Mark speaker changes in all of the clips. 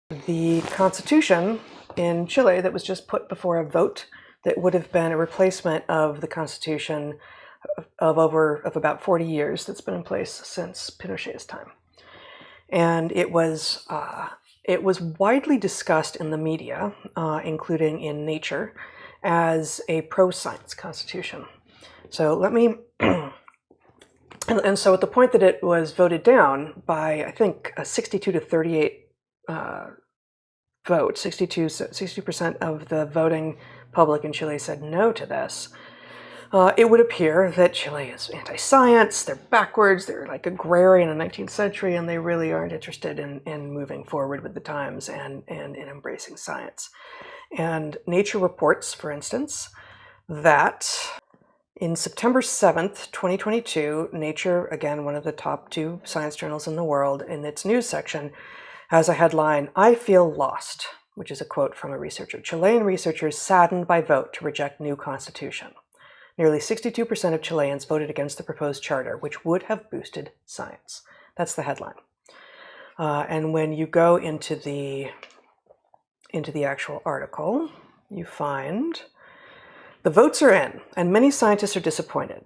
Speaker 1: The constitution in Chile that was just put before a vote that would have been a replacement of the constitution of about 40 years that's been in place since Pinochet's time. And it was widely discussed in the media, including in Nature, as a pro-science constitution. So let me, and so at the point that it was voted down by, I think, a 62 to 38 vote, 60% of the voting public in Chile said no to this. It would appear that Chile is anti-science, they're backwards, they're like agrarian in the 19th century, and they really aren't interested in moving forward with the times and in embracing science. And Nature reports, for instance, that in September 7th, 2022, Nature, again, one of the top 2 science journals in the world, in its news section, has a headline, "I feel lost," which is a quote from a researcher. Chilean researchers saddened by vote to reject new constitution. Nearly 62% of Chileans voted against the proposed charter, which would have boosted science. That's the headline. And when you go into the actual article, you find the votes are in, and many scientists are disappointed.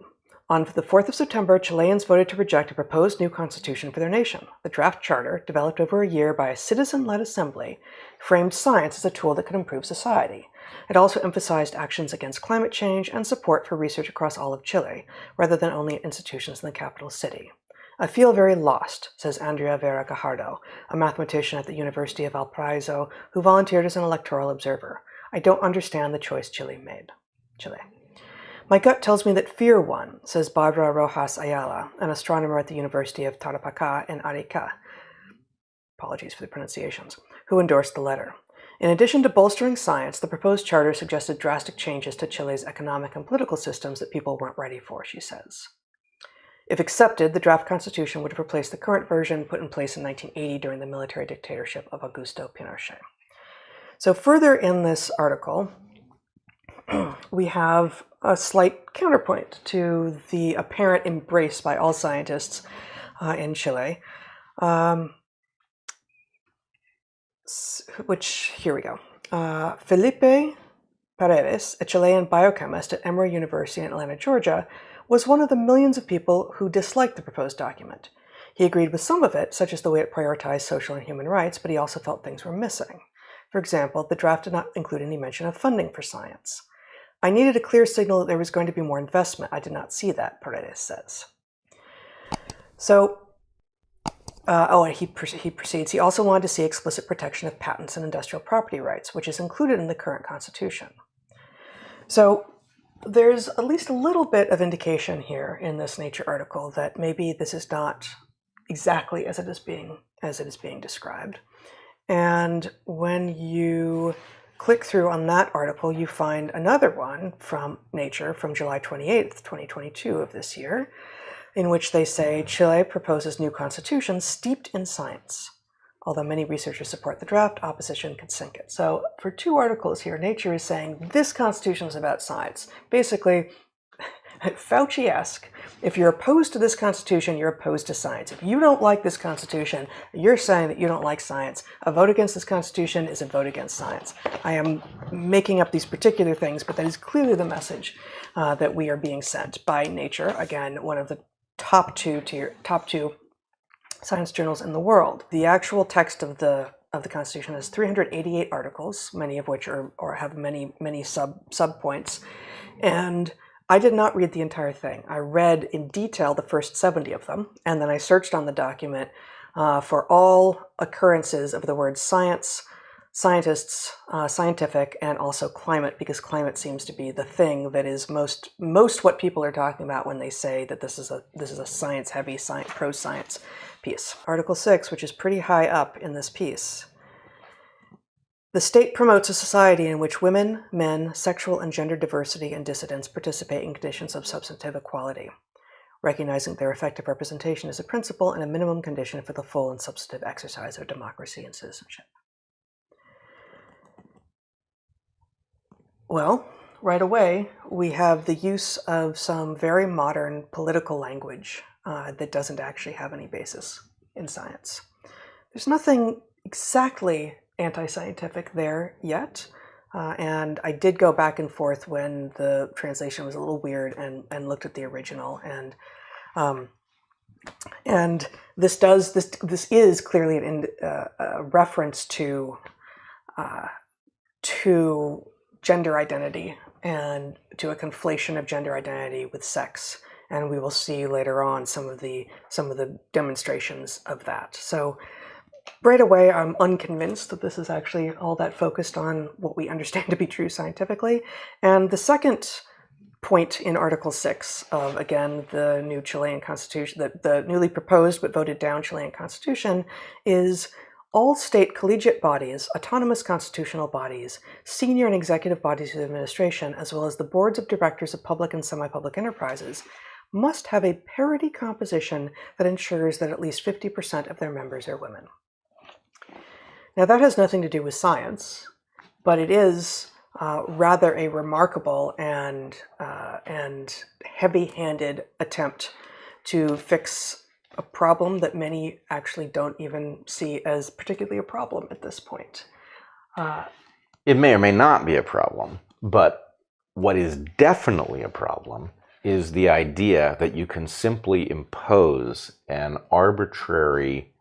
Speaker 1: On the 4th of September, Chileans voted to reject a proposed new constitution for their nation. The draft charter, developed over a year by a citizen-led assembly, framed science as a tool that could improve society. It also emphasized actions against climate change and support for research across all of Chile, rather than only at institutions in the capital city. "I feel very lost," says Andrea Vera Gajardo, a mathematician at the University of Valparaiso who volunteered as an electoral observer. "I don't understand the choice Chile made." "My gut tells me that fear won," says Barbara Rojas Ayala, an astronomer at the University of Tarapacá in Arica, apologies for the pronunciations, who endorsed the letter. In addition to bolstering science, the proposed charter suggested drastic changes to Chile's economic and political systems that people weren't ready for, she says. If accepted, the draft constitution would have replaced the current version put in place in 1980 during the military dictatorship of Augusto Pinochet. So further in this article, we have a slight counterpoint to the apparent embrace by all scientists in Chile, which, here we go. Felipe Paredes, a Chilean biochemist at Emory University in Atlanta, Georgia, was one of the millions of people who disliked the proposed document. He agreed with some of it, such as the way it prioritized social and human rights, but he also felt things were missing. For example, the draft did not include any mention of funding for science. "I needed a clear signal that there was going to be more investment. I did not see that," Paredes says. So, he proceeds, he also wanted to see explicit protection of patents and industrial property rights, which is included in the current constitution. So, there's at least a little bit of indication here in this Nature article that maybe this is not exactly as it is being described. And when you click through on that article, you find another one from Nature from July 28th, 2022 of this year, in which they say Chile proposes new constitution steeped in science. Although many researchers support the draft, opposition could sink it. So for 2 articles here, Nature is saying this constitution is about science. Basically, Fauci-esque, if you're opposed to this constitution, you're opposed to science. If you don't like this constitution, you're saying that you don't like science. A vote against this constitution is a vote against science. I am making up these particular things, but that is clearly the message that we are being sent by Nature, again, one of the top two science journals in the world. The actual text of the Constitution has 388 articles, many of which have many sub points, and I did not read the entire thing. I read in detail the first 70 of them, and then I searched on the document for all occurrences of the words science, scientists, scientific, and also climate, because climate seems to be the thing that is most what people are talking about when they say that this is a science-heavy, pro-science piece. Article 6, which is pretty high up in this piece. The state promotes a society in which women, men, sexual and gender diversity, and dissidents participate in conditions of substantive equality, recognizing their effective representation is a principle and a minimum condition for the full and substantive exercise of democracy and citizenship. Well, right away, we have the use of some very modern political language that doesn't actually have any basis in science. There's nothing exactly anti-scientific there yet. And I did go back and forth when the translation was a little weird and looked at the original. And this is clearly a reference to gender identity and to a conflation of gender identity with sex. And we will see later on some of the demonstrations of that. So right away, I'm unconvinced that this is actually all that focused on what we understand to be true scientifically. And the second point in Article 6 of, again, the new Chilean constitution, the newly proposed but voted down Chilean constitution, is all state collegiate bodies, autonomous constitutional bodies, senior and executive bodies of administration, as well as the boards of directors of public and semi-public enterprises, must have a parity composition that ensures that at least 50% of their members are women. Now, that has nothing to do with science, but it is rather a remarkable and heavy-handed attempt to fix a problem that many actually don't even see as particularly a problem at this point.
Speaker 2: It may or may not be a problem, but what is definitely a problem is the idea that you can simply impose an arbitrary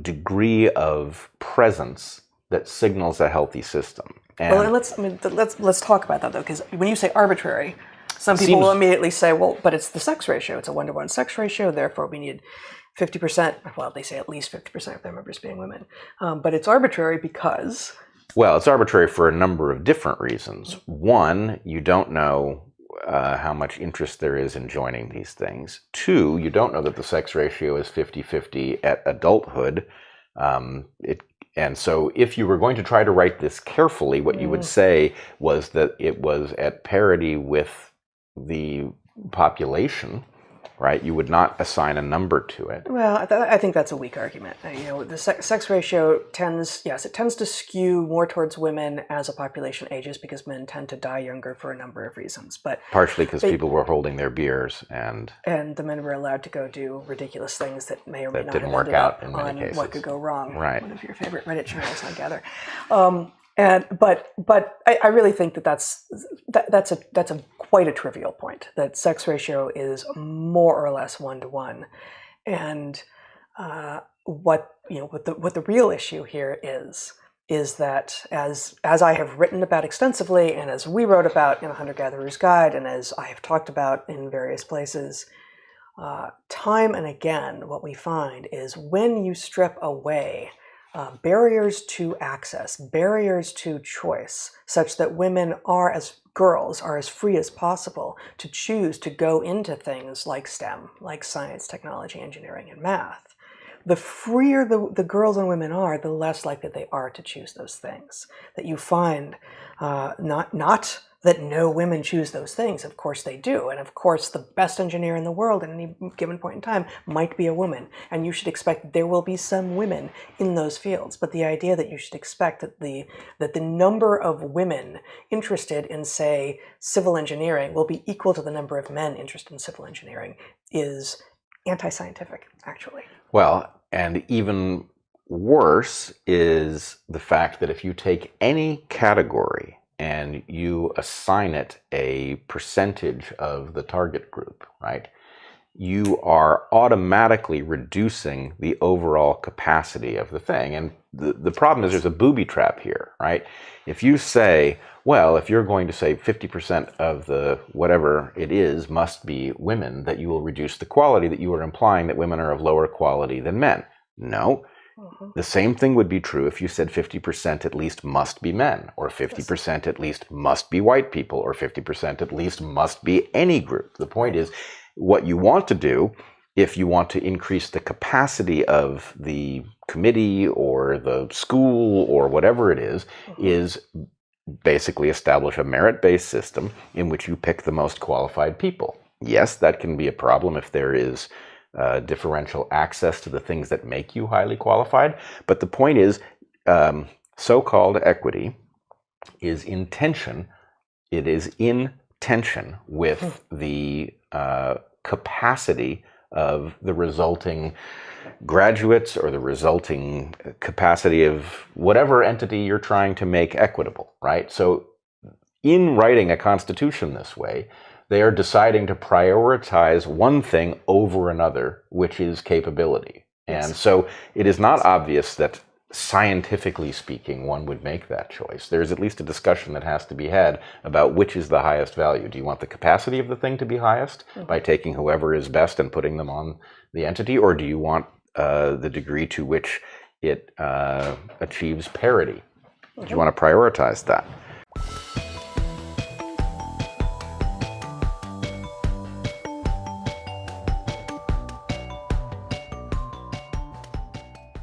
Speaker 2: degree of presence that signals a healthy system.
Speaker 1: And let's talk about that, though, because when you say arbitrary, some people will immediately say, well, but it's the sex ratio. It's a 1-to-1 sex ratio. Therefore, we need 50%. Well, they say at least 50% of their members being women. But it's arbitrary because...
Speaker 2: Well, it's arbitrary for a number of different reasons. One, you don't know how much interest there is in joining these things. Two, you don't know that the sex ratio is 50-50 at adulthood. And so if you were going to try to write this carefully, what you would say was that it was at parity with the population, right? You would not assign a number to it.
Speaker 1: Well, I think that's a weak argument. The sex ratio tends to skew more towards women as a population ages because men tend to die younger for a number of reasons. But
Speaker 2: partially because people were holding their beers and
Speaker 1: the men were allowed to go do ridiculous things that may or may not
Speaker 2: didn't
Speaker 1: have
Speaker 2: work
Speaker 1: ended
Speaker 2: out
Speaker 1: up
Speaker 2: in many
Speaker 1: on
Speaker 2: cases.
Speaker 1: what could go wrong.
Speaker 2: Right.
Speaker 1: One of your favorite Reddit channels, I gather. But I really think that's quite a trivial point. That sex ratio is more or less 1-to-1, and what the real issue here is that as I have written about extensively, and as we wrote about in A Hunter-Gatherer's Guide, and as I have talked about in various places, time and again, what we find is when you strip away barriers to access, barriers to choice, such that women girls are as free as possible to choose to go into things like STEM, like science, technology, engineering, and math. The freer the girls and women are, the less likely they are to choose those things. That you find not that no women choose those things. Of course they do. And of course the best engineer in the world at any given point in time might be a woman. And you should expect there will be some women in those fields. But the idea that you should expect that the number of women interested in, say, civil engineering will be equal to the number of men interested in civil engineering is anti-scientific, actually.
Speaker 2: Well, and even worse is the fact that if you take any category and you assign it a percentage of the target group, right, you are automatically reducing the overall capacity of the thing. And the problem is there's a booby trap here, right? If you say, well, if you're going to say 50% of the whatever it is must be women, that you will reduce the quality, that you are implying that women are of lower quality than men. No. The same thing would be true if you said 50% at least must be men, or 50% at least must be white people, or 50% at least must be any group. The point is, what you want to do, if you want to increase the capacity of the committee or the school or whatever it is basically establish a merit-based system in which you pick the most qualified people. Yes, that can be a problem if there is differential access to the things that make you highly qualified. But the point is, so-called equity is in tension. It is in tension with the capacity of the resulting graduates or the resulting capacity of whatever entity you're trying to make equitable, right? So in writing a constitution this way, they are deciding to prioritize one thing over another, which is capability.
Speaker 1: Yes.
Speaker 2: And so it is not obvious that scientifically speaking, one would make that choice. There's at least a discussion that has to be had about which is the highest value. Do you want the capacity of the thing to be highest by taking whoever is best and putting them on the entity, or do you want the degree to which it achieves parity? Do you want to prioritize that?